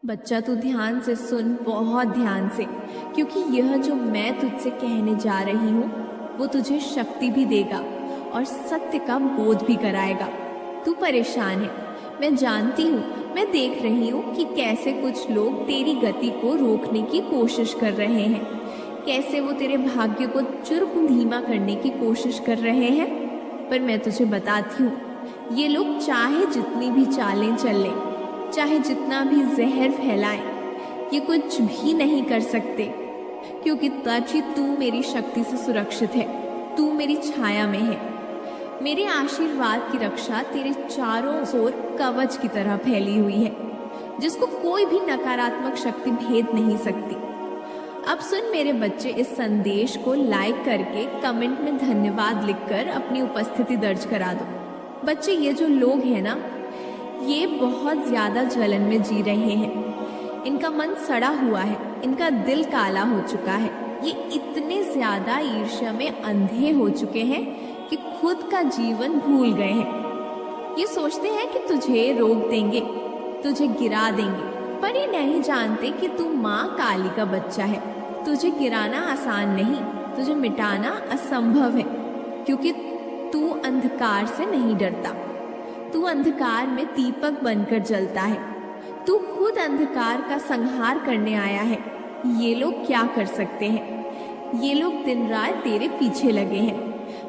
बच्चा तू ध्यान से सुन, बहुत ध्यान से, क्योंकि यह जो मैं तुझसे कहने जा रही हूँ वो तुझे शक्ति भी देगा और सत्य का बोध भी कराएगा। तू परेशान है, मैं जानती हूँ, मैं देख रही हूँ कि कैसे कुछ लोग तेरी गति को रोकने की कोशिश कर रहे हैं, कैसे वो तेरे भाग्य को चुर्क धीमा करने की कोशिश कर रहे हैं। पर मैं तुझे बताती हूँ, ये लोग चाहे जितनी भी चालें चल लें, चाहे जितना भी जहर फैलाएं, ये कुछ भी नहीं कर सकते, क्योंकि ताकि तू मेरी शक्ति से सुरक्षित है, तू मेरी छाया में है। मेरे आशीर्वाद की रक्षा तेरे चारों ओर कवच की तरह फैली हुई है, जिसको कोई भी नकारात्मक शक्ति भेद नहीं सकती। अब सुन मेरे बच्चे, इस संदेश को लाइक करके कमेंट में धन्यवाद लिखकर अपनी उपस्थिति दर्ज करा दो। बच्चे, ये जो लोग हैं ना, ये बहुत ज्यादा जलन में जी रहे हैं, इनका मन सड़ा हुआ है, इनका दिल काला हो चुका है, ये इतने ज्यादा ईर्ष्या में अंधे हो चुके हैं कि खुद का जीवन भूल गए हैं। ये सोचते हैं कि तुझे रोक देंगे, तुझे गिरा देंगे, पर ये नहीं जानते कि तू माँ काली का बच्चा है। तुझे गिराना आसान नहीं, तुझे मिटाना असंभव है, क्योंकि तू अंधकार से नहीं डरता। तू अंधकार में दीपक बनकर जलता है, तू खुद अंधकार का संहार करने आया है। ये लोग क्या कर सकते हैं? ये लोग दिन रात तेरे पीछे लगे हैं,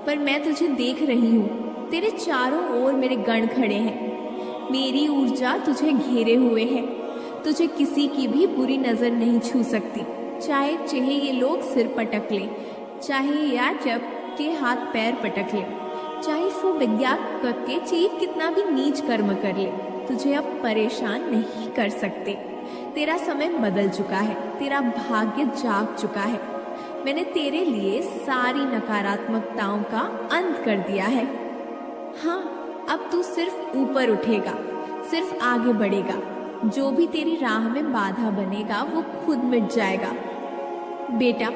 पर मैं तुझे देख रही हूँ। तेरे चारों ओर मेरे गण खड़े हैं, मेरी ऊर्जा तुझे घेरे हुए है। तुझे किसी की भी बुरी नजर नहीं छू सकती, चाहे ये लोग सिर पटक ले, चाहे या जब के हाथ पैर पटक ले, चाहे वो विज्ञान करके चीज कितना भी नीच कर्म कर ले, तुझे अब परेशान नहीं कर सकते। तेरा समय बदल चुका है, तेरा भाग्य जाग चुका है। मैंने तेरे लिए सारी नकारात्मकताओं का अंत कर दिया है। हाँ, अब तू सिर्फ ऊपर उठेगा, सिर्फ आगे बढ़ेगा। जो भी तेरी राह में बाधा बनेगा वो खुद मिट जाएगा। बेटा,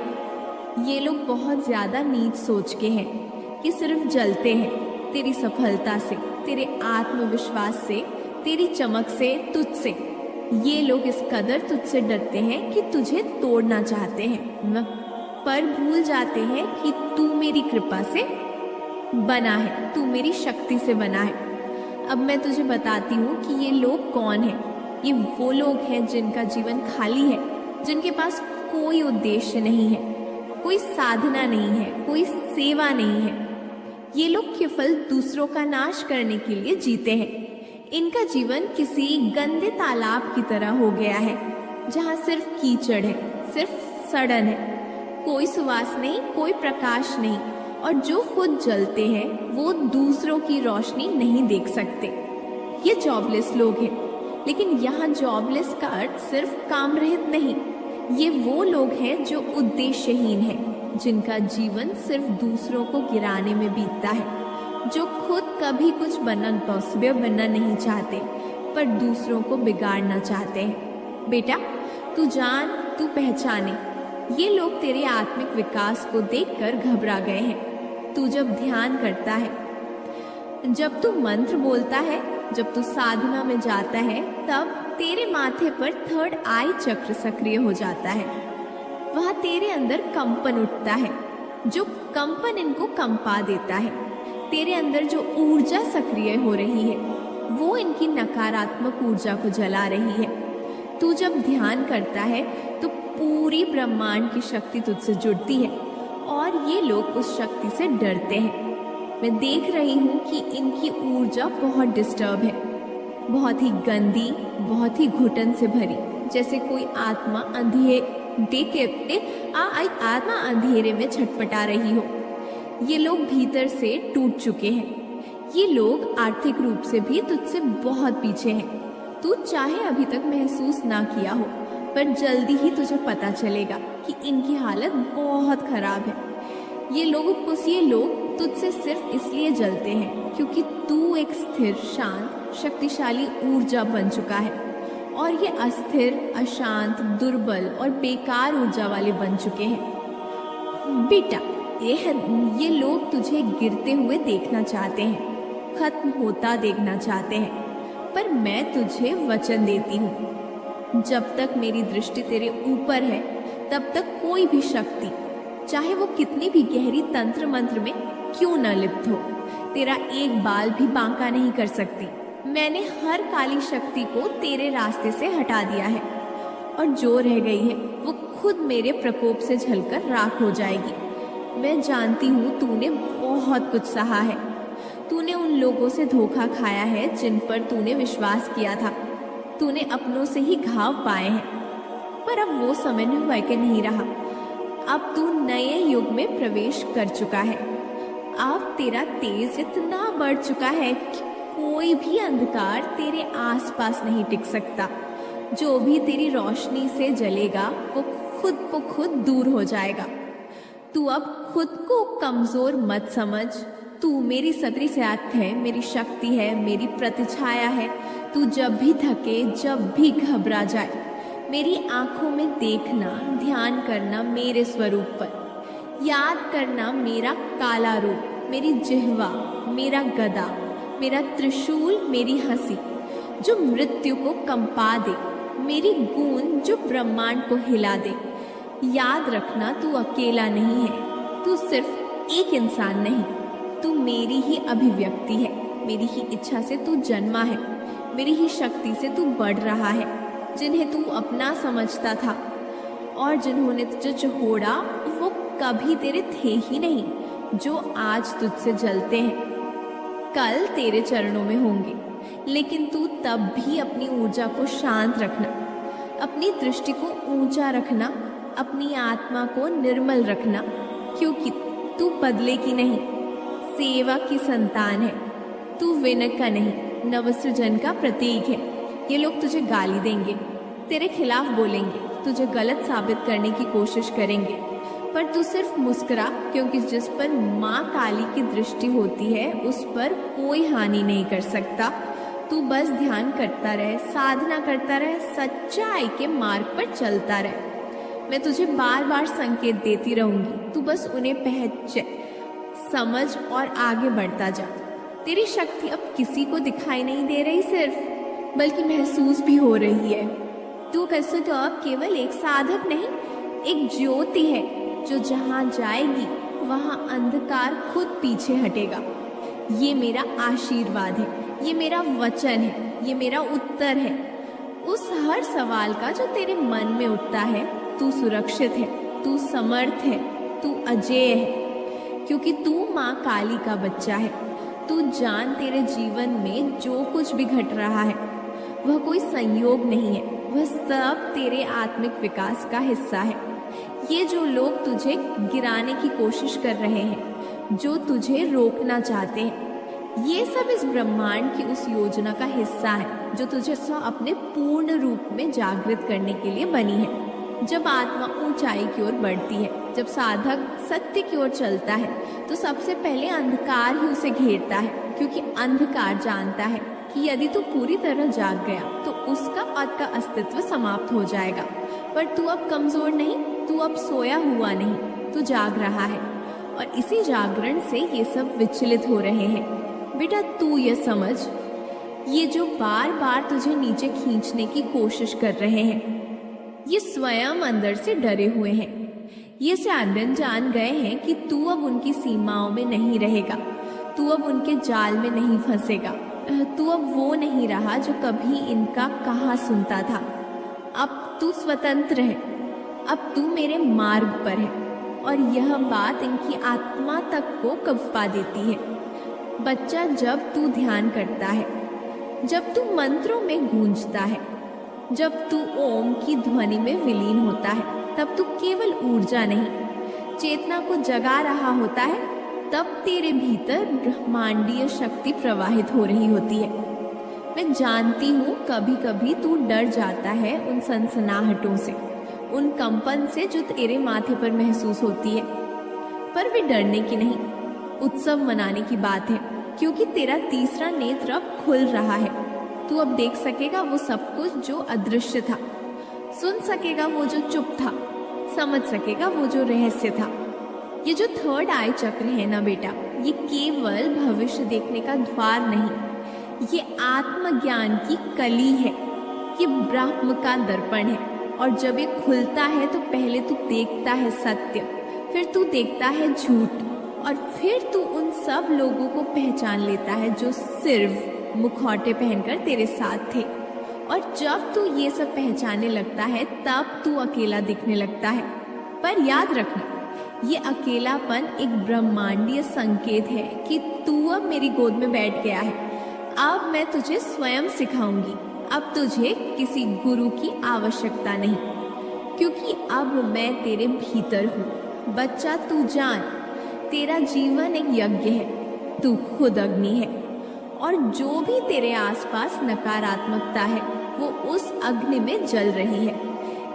ये लोग बहुत ज्यादा नीच सोच के हैं कि सिर्फ जलते हैं तेरी सफलता से, तेरे आत्मविश्वास से, तेरी चमक से, तुझसे। ये लोग इस कदर तुझसे डरते हैं कि तुझे तोड़ना चाहते हैं, पर भूल जाते हैं कि तू मेरी कृपा से बना है, तू मेरी शक्ति से बना है। अब मैं तुझे बताती हूँ कि ये लोग कौन हैं। ये वो लोग हैं जिनका जीवन खाली है, जिनके पास कोई उद्देश्य नहीं है, कोई साधना नहीं है, कोई सेवा नहीं है। ये लोग केवल दूसरों का नाश करने के लिए जीते हैं। इनका जीवन किसी गंदे तालाब की तरह हो गया है, जहाँ सिर्फ कीचड़ है, सिर्फ सड़न है, कोई सुवास नहीं, कोई प्रकाश नहीं, और जो खुद जलते हैं वो दूसरों की रोशनी नहीं देख सकते। ये जॉबलेस लोग हैं, लेकिन यहाँ जॉबलेस का अर्थ सिर्फ काम रहित नहीं। ये वो लोग हैं जो उद्देश्यहीन हैं, जिनका जीवन सिर्फ दूसरों को गिराने में बीतता है, जो खुद कभी कुछ बनना नहीं चाहते, पर दूसरों को बिगाड़ना चाहते हैं। बेटा, तू जान, तू पहचाने, ये लोग तेरे आत्मिक विकास को देखकर घबरा गए हैं। तू जब ध्यान करता है, जब तू मंत्र बोलता है, जब तू साधना में जाता है, तब तेरे माथे पर थर्ड आई चक्र सक्रिय हो जाता है। वहाँ तेरे अंदर कंपन उठता है, जो कंपन इनको कंपा देता है। तेरे अंदर जो ऊर्जा सक्रिय हो रही है वो इनकी नकारात्मक ऊर्जा को जला रही है। तू जब ध्यान करता है तो पूरी ब्रह्मांड की शक्ति तुझसे जुड़ती है और ये लोग उस शक्ति से डरते हैं। मैं देख रही हूँ कि इनकी ऊर्जा बहुत डिस्टर्ब है, बहुत ही गंदी, बहुत ही घुटन से भरी, जैसे कोई आत्मा आत्मा अंधेरे में छटपटा रही हो। ये लोग भीतर से टूट चुके हैं। ये लोग आर्थिक रूप से भी तुझसे बहुत पीछे हैं। तू चाहे अभी तक महसूस ना किया हो, पर जल्दी ही तुझे पता चलेगा कि इनकी हालत बहुत खराब है। ये लोग तुझसे सिर्फ इसलिए जलते हैं क्योंकि तू एक स्थिर, शांत, शक्तिशाली ऊर्जा बन चुका है, और ये अस्थिर, अशांत, दुर्बल और बेकार ऊर्जा वाले बन चुके हैं। बेटा, ये लोग तुझे गिरते हुए देखना चाहते हैं, खत्म होता देखना चाहते हैं, पर मैं तुझे वचन देती हूँ, जब तक मेरी दृष्टि तेरे ऊपर है तब तक कोई भी शक्ति, चाहे वो कितनी भी गहरी तंत्र मंत्र में क्यों न लिप्त हो, तेरा एक बाल भी बांका नहीं कर सकती। मैंने हर काली शक्ति को तेरे रास्ते से हटा दिया है और जो रह गई है वो खुद मेरे प्रकोप से झलकर राख हो जाएगी। मैं जानती हूँ तूने बहुत कुछ सहा है। तूने उन लोगों से धोखा खाया है जिन पर तूने विश्वास किया था। तूने अपनों से ही घाव पाए हैं, पर अब वो समय नहीं रहा। अब तू नए युग में प्रवेश कर चुका है। अब तेरा तेज इतना बढ़ चुका है कि कोई भी अंधकार तेरे आसपास नहीं टिक सकता। जो भी तेरी रोशनी से जलेगा वो खुद ब खुद दूर हो जाएगा। तू अब खुद को कमजोर मत समझ। तू मेरी सत्री से आत्म है, मेरी शक्ति है, मेरी प्रतिछाया है। तू जब भी थके, जब भी घबरा जाए, मेरी आंखों में देखना, ध्यान करना मेरे स्वरूप पर, याद करना मेरा काला रूप, मेरी जिह्वा, मेरा गदा, मेरा त्रिशूल, मेरी हंसी जो मृत्यु को कंपा दे, मेरी गूंज जो ब्रह्मांड को हिला दे। याद रखना तू अकेला नहीं है, तू सिर्फ एक इंसान नहीं, तू मेरी ही अभिव्यक्ति है। मेरी ही इच्छा से तू जन्मा है, मेरी ही शक्ति से तू बढ़ रहा है। जिन्हें तू अपना समझता था और जिन्होंने तुझे चहोड़ा वो कभी तेरे थे ही नहीं, जो आज तुझसे जलते हैं कल तेरे चरणों में होंगे। लेकिन तू तब भी अपनी ऊर्जा को शांत रखना, अपनी दृष्टि को ऊंचा रखना, अपनी आत्मा को निर्मल रखना, क्योंकि तू बदले की नहीं, सेवा की संतान है। तू विनय का नहीं, नवसृजन का प्रतीक है। ये लोग तुझे गाली देंगे, तेरे खिलाफ बोलेंगे, तुझे गलत साबित करने की कोशिश करेंगे, पर तू सिर्फ मुस्कुरा, क्योंकि जिस पर माँ काली की दृष्टि होती है उस पर कोई हानि नहीं कर सकता। तू बस ध्यान करता रहे, साधना करता रहे, सच्चाई के मार्ग पर चलता रहे। मैं तुझे बार बार संकेत देती रहूंगी, तू बस उन्हें पहचान, समझ और आगे बढ़ता जा। तेरी शक्ति अब किसी को दिखाई नहीं दे रही सिर्फ, बल्कि महसूस भी हो रही है। तू कैसे तो अब केवल एक साधक नहीं, एक ज्योति है जो जहां जाएगी वहां अंधकार खुद पीछे हटेगा। ये मेरा आशीर्वाद है, ये मेरा वचन है, ये मेरा उत्तर है उस हर सवाल का जो तेरे मन में उठता है। तू सुरक्षित है, तू समर्थ है, तू अजेय है, क्योंकि तू माँ काली का बच्चा है। तू जान, तेरे जीवन में जो कुछ भी घट रहा है वह कोई संयोग नहीं है, वह सब तेरे आत्मिक विकास का हिस्सा है। ये जो लोग तुझे गिराने की कोशिश कर रहे हैं, जो तुझे रोकना चाहते हैं, ये सब इस ब्रह्मांड की उस योजना का हिस्सा है जो तुझे अपने पूर्ण रूप में जागृत करने के लिए बनी है। जब आत्मा ऊंचाई की ओर बढ़ती है, जब साधक सत्य की ओर चलता है, तो सबसे पहले अंधकार ही उसे घेरता है, क्योंकि अंधकार जानता है कि यदि तू पूरी तरह जाग गया तो उसका पद का अस्तित्व समाप्त हो जाएगा। पर तू अब कमजोर नहीं, तू अब सोया हुआ नहीं, तू जाग रहा है और इसी जागरण से ये सब विचलित हो रहे हैं। बेटा तू ये समझ, ये जो बार बार तुझे नीचे खींचने की कोशिश कर रहे हैं, ये स्वयं अंदर से डरे हुए हैं। ये साधन जान गए हैं कि तू अब उनकी सीमाओं में नहीं रहेगा, तू अब उनके जाल में नहीं फंसेगा। तू अब वो नहीं रहा जो कभी इनका कहा सुनता था। अब तू स्वतंत्र है, अब तू मेरे मार्ग पर है, और यह बात इनकी आत्मा तक को कंपा देती है। बच्चा, जब तू ध्यान करता है, जब तू मंत्रों में गूंजता है, जब तू ओम की ध्वनि में विलीन होता है, तब तू केवल ऊर्जा नहीं, चेतना को जगा रहा होता है। तब तेरे भीतर ब्रह्मांडीय शक्ति प्रवाहित हो रही होती है। मैं जानती हूँ कभी कभी तू डर जाता है उन सनसनाहटों से, उन कंपन से जो तेरे माथे पर महसूस होती है, पर वे डरने की नहीं, उत्सव मनाने की बात है, क्योंकि तेरा तीसरा नेत्र अब खुल रहा है। तू अब देख सकेगा वो सब कुछ जो अदृश्य था, सुन सकेगा वो जो चुप था, समझ सकेगा वो जो रहस्य था। ये जो थर्ड आई चक्र है ना बेटा, ये केवल भविष्य देखने का द्वार नहीं, ये आत्मज्ञान की कली है। ये ब्रह्म का दर्पण है, और जब ये खुलता है तो पहले तू देखता है सत्य, फिर तू देखता है झूठ, और फिर तू उन सब लोगों को पहचान लेता है जो सिर्फ मुखौटे पहनकर तेरे साथ थे। और जब तू ये सब पहचानने लगता है तब तू अकेला दिखने लगता है। पर याद रखना, ये अकेलापन एक ब्रह्मांडीय संकेत है कि तू अब मेरी गोद में बैठ गया है। अब मैं तुझे स्वयं सिखाऊंगी। अब तुझे किसी गुरु की आवश्यकता नहीं, क्योंकि अब मैं तेरे भीतर हूँ। बच्चा, तू जान, तेरा जीवन एक यज्ञ है, तू खुद अग्नि है, और जो भी तेरे आसपास नकारात्मकता है वो उस अग्नि में जल रही है।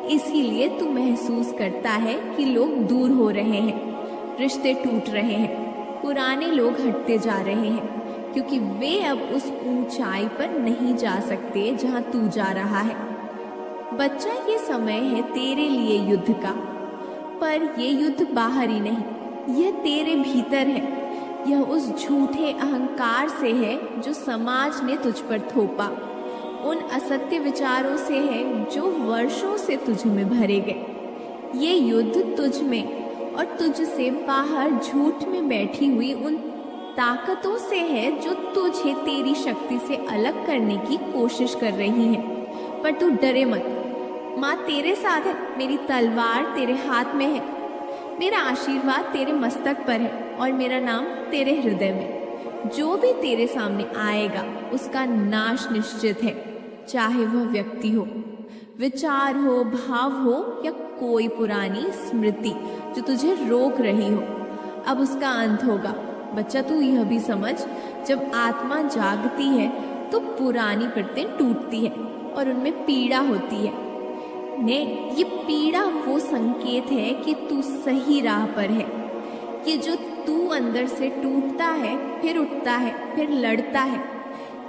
इसीलिए तू महसूस करता है कि लोग दूर हो रहे हैं, रिश्ते टूट रहे हैं, पुराने लोग हटते जा रहे हैं, क्योंकि वे अब उस ऊंचाई पर नहीं जा सकते जहां तू जा रहा है। बच्चा, ये समय है तेरे लिए युद्ध का, पर ये युद्ध बाहर ही नहीं, यह तेरे भीतर है। यह उस झूठे अहंकार से है जो समाज ने तुझ पर थोपा, उन असत्य विचारों से है जो वर्षों से तुझ में भरे गए। ये युद्ध तुझ में और तुझसे बाहर झूठ में बैठी हुई उन ताकतों से है जो तुझे तेरी शक्ति से अलग करने की कोशिश कर रही हैं। पर तू डरे मत, माँ तेरे साथ है, मेरी तलवार तेरे हाथ में है, मेरा आशीर्वाद तेरे मस्तक पर है, और मेरा नाम तेरे हृदय में। जो भी तेरे सामने आएगा उसका नाश निश्चित है, चाहे वह व्यक्ति हो, विचार हो, भाव हो, या कोई पुरानी स्मृति जो तुझे रोक रही हो। अब उसका अंत होगा। बच्चा, तू यह भी समझ, जब आत्मा जागती है तो पुरानी परतें टूटती है और उनमें पीड़ा होती है। ने ये पीड़ा वो संकेत है कि तू सही राह पर है। ये जो तू अंदर से टूटता है, फिर उठता है, फिर लड़ता है,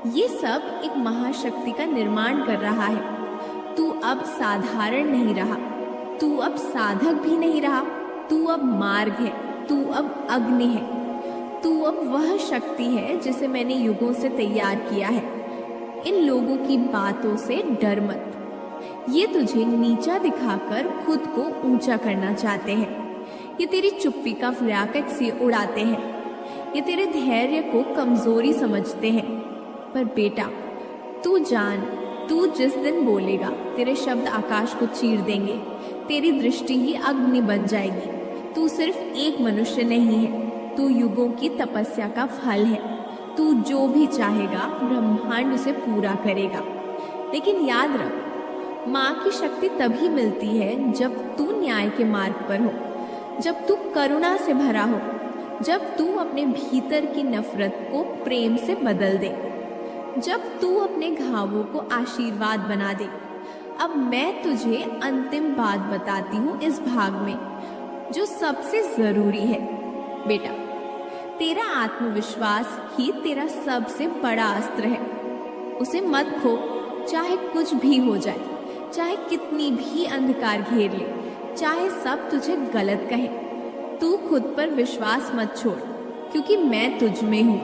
ये सब एक महाशक्ति का निर्माण कर रहा है। तू अब साधारण नहीं रहा, तू अब साधक भी नहीं रहा, तू अब मार्ग है, तू अब अग्नि है, तू अब वह शक्ति है जिसे मैंने युगों से तैयार किया है। इन लोगों की बातों से डर मत। ये तुझे नीचा दिखाकर खुद को ऊंचा करना चाहते हैं। ये तेरी चुप्पी का फ्लैकेट से उड़ाते हैं। ये तेरे धैर्य को कमजोरी समझते हैं। पर बेटा, तू जान, तू जिस दिन बोलेगा तेरे शब्द आकाश को चीर देंगे, तेरी दृष्टि ही अग्नि बन जाएगी। तू सिर्फ एक मनुष्य नहीं है, तू युगों की तपस्या का फल है। तू जो भी चाहेगा ब्रह्मांड उसे पूरा करेगा। लेकिन याद रख, माँ की शक्ति तभी मिलती है जब तू न्याय के मार्ग पर हो, जब तू करुणा से भरा हो, जब तू अपने भीतर की नफरत को प्रेम से बदल दे, जब तू अपने घावों को आशीर्वाद बना दे। अब मैं तुझे अंतिम बात बताती हूँ इस भाग में, जो सबसे जरूरी है। बेटा, तेरा आत्मविश्वास ही तेरा सबसे बड़ा अस्त्र है। उसे मत खो, चाहे कुछ भी हो जाए, चाहे कितनी भी अंधकार घेर ले, चाहे सब तुझे गलत कहे। तू खुद पर विश्वास मत छोड़, क्योंकि मैं तुझ में हूँ।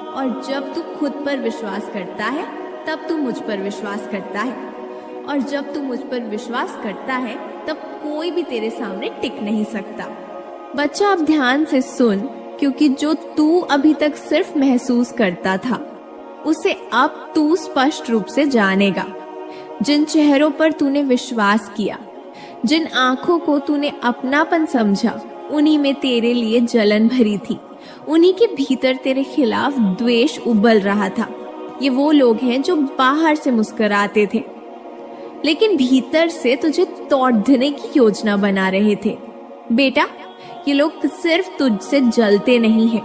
और जब तू खुद पर विश्वास करता है तब तू मुझ पर विश्वास करता है, और जब तू मुझ पर विश्वास करता है तब कोई भी तेरे सामने टिक नहीं सकता। बच्चा, अब ध्यान से सुन, क्योंकि जो तू अभी तक सिर्फ महसूस करता था उसे अब तू स्पष्ट रूप से जानेगा। जिन चेहरों पर तूने विश्वास किया, जिन आंखों को तूने अपनापन समझा, उन्हीं में तेरे लिए जलन भरी थी, उन्हीं के भीतर तेरे खिलाफ द्वेष उबल रहा था। ये वो लोग हैं जो बाहर से मुस्कुराते थे, लेकिन भीतर से तुझे तोड़ने की योजना बना रहे थे। बेटा, ये लोग सिर्फ तुझसे जलते नहीं हैं,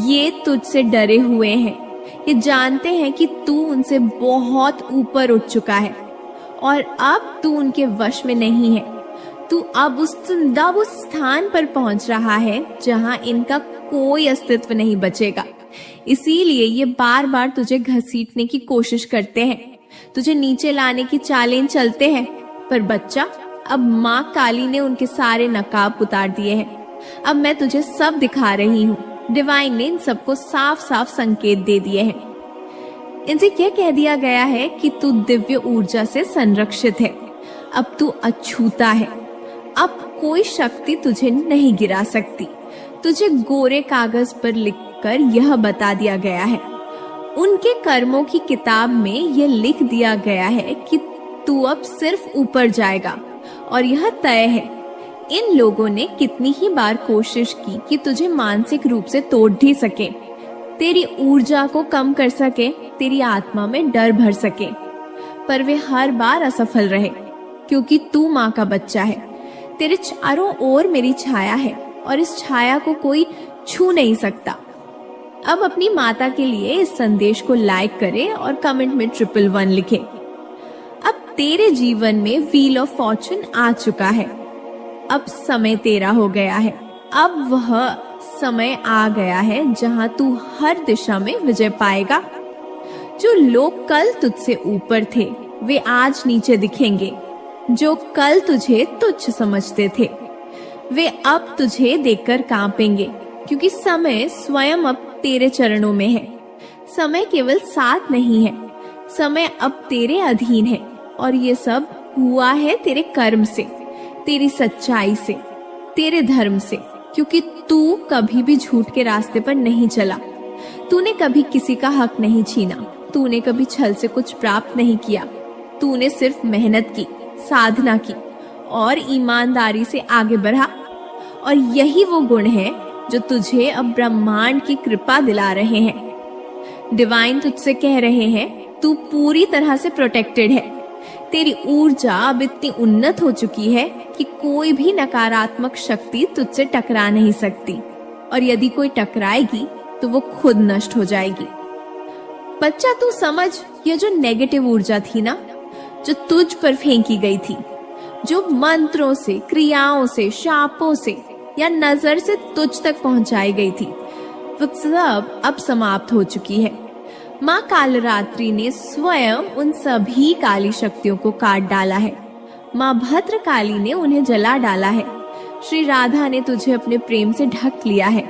ये तुझसे डरे हुए हैं। ये जानते हैं कि तू उनसे बहुत ऊपर उठ चुका है और अब तू उनके वश में नहीं है। तू अब उस स्थान पर पहुंच रहा है जहां इनका कोई अस्तित्व नहीं बचेगा। इसीलिए ये बार बार तुझे घसीटने की कोशिश करते हैं, तुझे नीचे लाने की चालें चलते हैं। पर बच्चा, अब माँ काली ने उनके सारे नकाब उतार दिए हैं। अब मैं तुझे सब दिखा रही हूँ। डिवाइन ने इन सबको साफ साफ संकेत दे दिए हैं। इनसे क्या कह दिया गया है कि तू दिव्य ऊर्जा से संरक्षित है। अब तू अछूता है। अब कोई शक्ति तुझे नहीं गिरा सकती। तुझे गोरे कागज पर लिखकर यह बता दिया गया है। उनके कर्मों की किताब में यह लिख दिया गया है कि तू अब सिर्फ ऊपर जाएगा और यह तय है। इन लोगों ने कितनी ही बार कोशिश की कि तुझे मानसिक रूप से तोड़ ही सके, तेरी ऊर्जा को कम कर सके, तेरी आत्मा में डर भर सके, पर वे हर बार असफल रहे, क्योंकि तू माँ का बच्चा है। तेरे चारों ओर मेरी छाया है और इस छाया को कोई छू नहीं सकता। अब अपनी माता के लिए इस संदेश को लाइक करे और कमेंट में 111 लिखे। अब तेरे जीवन में व्हील ऑफ फॉर्चून आ चुका है। अब समय तेरा हो गया है। अब वह समय आ गया है जहां तू हर दिशा में विजय पाएगा। जो लोग कल तुझसे ऊपर थे वे आज नीचे दिखेंगे। जो कल तुझे तुच्छ समझते थे वे अब तुझे देखकर कांपेंगे, क्योंकि समय स्वयं अब तेरे चरणों में है। समय केवल साथ नहीं है, समय अब तेरे अधीन है और ये सब हुआ है तेरे कर्म से, तेरी सच्चाई से, तेरे धर्म से, क्योंकि तू कभी भी झूठ के रास्ते पर नहीं चला। तूने कभी किसी का हक नहीं छीना। तूने कभी छल से कुछ प्राप्त नहीं किया। तूने सिर्फ मेहनत की, साधना की और ईमानदारी से आगे बढ़ा। और यही वो गुण है जो तुझे अब ब्रह्मांड की कृपा दिला रहे हैं। डिवाइन तुझसे कह रहे हैं तू पूरी तरह से प्रोटेक्टेड है। तेरी ऊर्जा अब इतनी उन्नत हो चुकी है कि कोई भी नकारात्मक शक्ति तुझसे टकरा नहीं सकती, और यदि कोई टकराएगी तो वो खुद नष्ट हो जाएगी। बच्चा तू समझ, ये जो नेगेटिव ऊर्जा थी ना, जो तुझ पर फेंकी गई थी, जो मंत्रों से, क्रियाओं से, शापों से या नजर से तुझ तक पहुंचाई गई थी, वो सब अब समाप्त हो चुकी है। माँ कालरात्रि ने स्वयं उन सभी काली शक्तियों को काट डाला है। माँ भद्रकाली ने उन्हें जला डाला है। श्री राधा ने तुझे अपने प्रेम से ढक लिया है।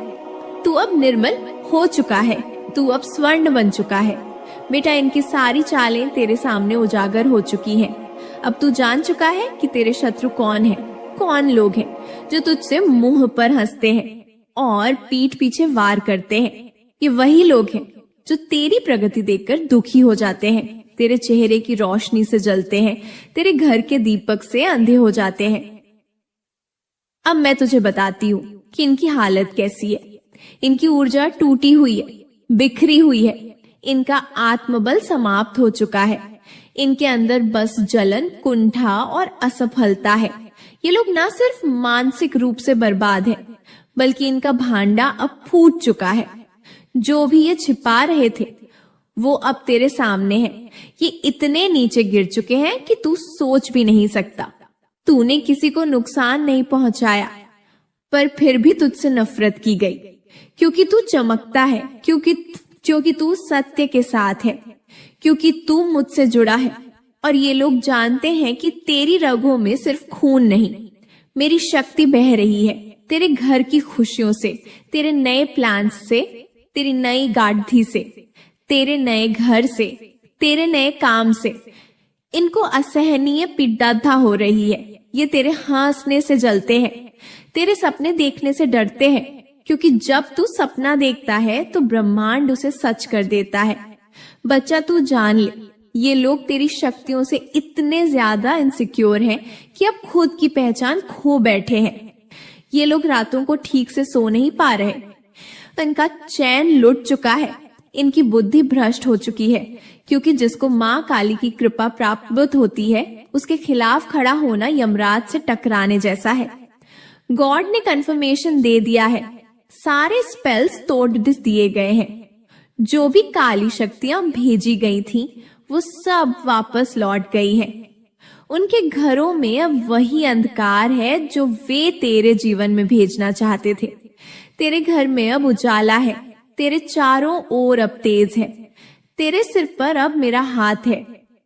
तू अब निर्मल हो चुका है। तू अब स्वर्ण बन चुका है। बेटा, इनकी सारी चालें तेरे सामने उजागर हो चुकी हैं। अब तू जान चुका है कि तेरे शत्रु कौन है, कौन लोग हैं जो तुझसे मुंह पर हंसते हैं और पीठ पीछे वार करते हैं। ये वही लोग हैं जो तेरी प्रगति देखकर दुखी हो जाते हैं, तेरे चेहरे की रोशनी से जलते हैं, तेरे घर के दीपक से अंधे हो जाते हैं। अब मैं तुझे बताती हूँ कि इनकी हालत कैसी है। इनकी ऊर्जा टूटी हुई है, बिखरी हुई है। इनका आत्मबल समाप्त हो चुका है। इनके अंदर बस जलन, कुंठा और असफलता है। ये लोग न सिर्फ मानसिक रूप से बर्बाद हैं, बल्कि इनका भांडा अब फूट चुका है। जो भी ये छिपा रहे थे वो अब तेरे सामने है। ये इतने नीचे गिर चुके हैं कि तू सोच भी नहीं सकता। तूने किसी को नुकसान नहीं पहुंचाया, पर फिर भी तुझसे नफरत की गई, क्योंकि तू चमकता है, क्योंकि तू सत्य के साथ है, क्योंकि तू मुझसे जुड़ा है। और ये लोग जानते हैं कि तेरी रगों में सिर्फ खून नहीं, मेरी शक्ति बह रही है। तेरे घर की खुशियों से, तेरे नए प्लान से, तेरी नई गाड़ी से, तेरे नए घर से, तेरे नए काम से इनको असहनीय पीड़ा हो रही है। ये तेरे हंसने से जलते हैं, तेरे सपने देखने से डरते हैं, क्योंकि जब तू सपना देखता है तो ब्रह्मांड उसे सच कर देता है। बच्चा, तू जान ले, ये लोग तेरी शक्तियों से इतने ज्यादा इनसिक्योर हैं कि अब खुद की पहचान खो बैठे हैं। ये लोग रातों को ठीक से सो नहीं पा रहे। इनका चैन लुट चुका है। इनकी बुद्धि भ्रष्ट हो चुकी है, क्योंकि जिसको माँ काली की कृपा प्राप्त होती है उसके खिलाफ खड़ा होना यमराज से टकराने जैसा है। गॉड ने कंफर्मेशन दे दिया है। सारे स्पेल्स तोड़ दिए गए हैं। जो भी काली शक्तियां भेजी गई थी वो सब वापस लौट गई हैं। उनके घरों में अब वही अंधकार है जो वे तेरे जीवन में भेजना चाहते थे। तेरे घर में अब उजाला है। तेरे चारों ओर अब तेज है। तेरे सिर पर अब मेरा हाथ है।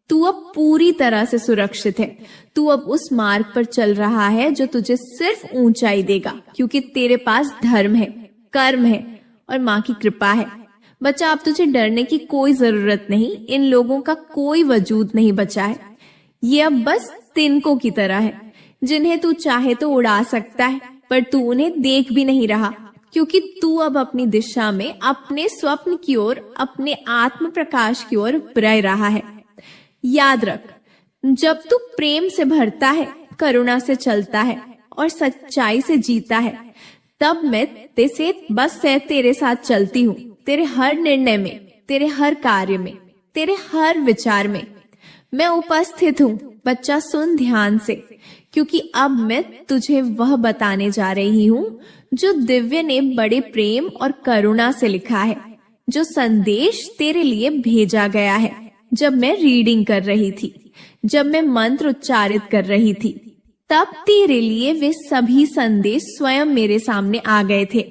तू अब पूरी तरह से सुरक्षित है। तू अब उस मार्ग पर चल रहा है जो तुझे सिर्फ ऊंचाई देगा, क्योंकि तेरे पास धर्म है, कर्म है और माँ की कृपा है। बच्चा, अब तुझे डरने की कोई जरूरत नहीं। इन लोगों का कोई वजूद नहीं बचा है। ये अब बस तिनकों की तरह है, जिन्हें तू चाहे तो उड़ा सकता है, पर तू उन्हें देख भी नहीं रहा, क्योंकि तू अब अपनी दिशा में अपने स्वप्न की ओर, अपने आत्म प्रकाश की ओर बढ़ रहा है। याद रख, जब तू प्रेम से भरता है, करुणा से चलता है और सच्चाई से जीता है, तब मैं तेरे साथ चलती हूँ, तेरे हर निर्णय में, तेरे हर कार्य में, तेरे हर विचार में मैं उपस्थित हूँ। बच्चा, सुन ध्यान से, क्योंकि अब मैं तुझे वह बताने जा रही हूँ जो दिव्य ने बड़े प्रेम और करुणा से लिखा है, जो संदेश तेरे लिए भेजा गया है। जब मैं रीडिंग कर रही थी, जब मैं मंत्र उच्चारित कर रही थी, तब तेरे लिए वे सभी संदेश स्वयं मेरे सामने आ गए थे।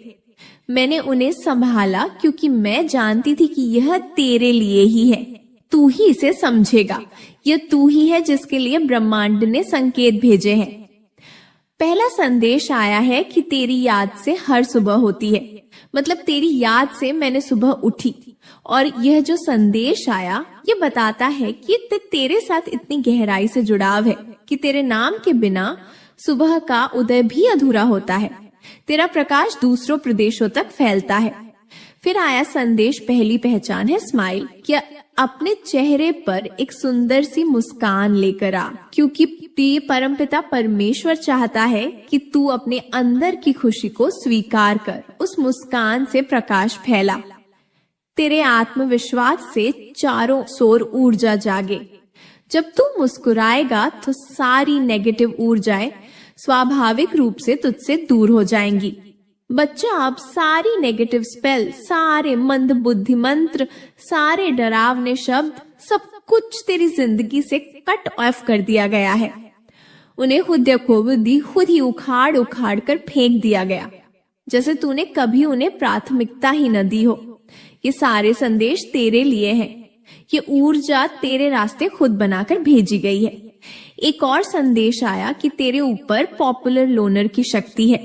मैंने उन्हें संभाला, क्योंकि मैं जानती थी कि यह तेरे लिए ही है। तू ही इसे समझेगा। यह तू ही है जिसके लिए ब्रह्मांड ने संकेत भेजे हैं। पहला संदेश आया है कि तेरी याद से हर सुबह होती है, मतलब तेरी याद से मैंने सुबह उठी, और यह जो संदेश आया ये बताता है कि तेरे साथ इतनी गहराई से जुड़ाव है कि तेरे नाम के बिना सुबह का उदय भी अधूरा होता है। तेरा प्रकाश दूसरों प्रदेशों तक फैलता है। फिर आया संदेश, पहली पहचान है स्माइल, कि अपने चेहरे पर एक सुंदर सी मुस्कान लेकर आ, क्योंकि प्रिय परमपिता परमेश्वर चाहता है कि तू अपने अंदर की खुशी को स्वीकार कर। उस मुस्कान से प्रकाश फैला, तेरे आत्मविश्वास से चारों ओर ऊर्जा जागे। जब तू मुस्कुराएगा तो सारी नेगेटिव ऊर्जाएं स्वाभाविक रूप से तुझसे दूर हो जाएंगी। बच्चा, अब सारी नेगेटिव स्पेल, सारे मंद बुद्धि मंत्र, सारे डरावने शब्द, सब कुछ तेरी जिंदगी से कट ऑफ कर दिया गया है। उन्हें खुद ही उखाड़ उखाड़ कर फेंक दिया गया, जैसे तूने कभी उन्हें प्राथमिकता ही न दी हो। ये सारे संदेश तेरे लिए हैं। ये ऊर्जा तेरे रास्ते खुद बनाकर भेजी गई है। एक और संदेश आया कि तेरे ऊपर पॉपुलर लोनर की शक्ति है,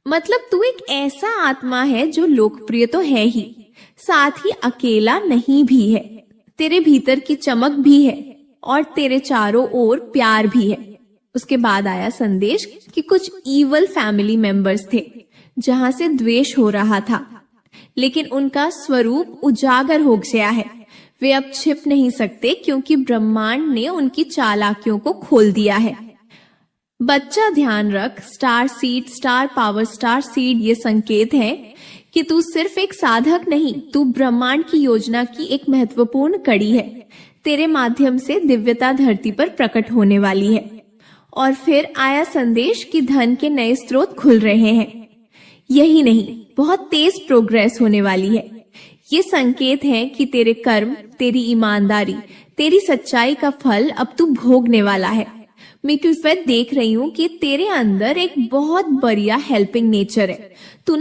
मतलब तू एक ऐसा आत्मा है जो लोकप्रिय तो है ही, साथ ही अकेला नहीं भी है। तेरे भीतर की चमक भी है और तेरे चारों ओर प्यार भी है। उसके बाद आया संदेश कि कुछ ईवल फैमिली मेंबर्स थे जहां से द्वेष हो रहा था, लेकिन उनका स्वरूप उजागर हो गया है। वे अब छिप नहीं सकते, क्योंकि ब्रह्मांड ने उनकी चालाकियों को खोल दिया है। बच्चा, ध्यान रख, star seed, star power, star seed ये संकेत है कि तू सिर्फ एक साधक नहीं, तू ब्रह्मांड की योजना की एक महत्वपूर्ण कड़ी है। तेरे माध्यम से दिव्यता धरती पर प्रकट होने वाली है। और फिर आया संदेश कि धन के नए स्रोत खुल रहे हैं। यही नहीं, बहुत तेज प्रोग्रेस होने वाली है। ये संकेत है कि तेरे कर्म, तेरी ईमानदारी, तेरी सच्चाई का फल अब तू भोगने वाला है। मैं देख रही हूँ कि तेरे अंदर एक बहुत बढ़िया हेल्पिंग नेचर है। तू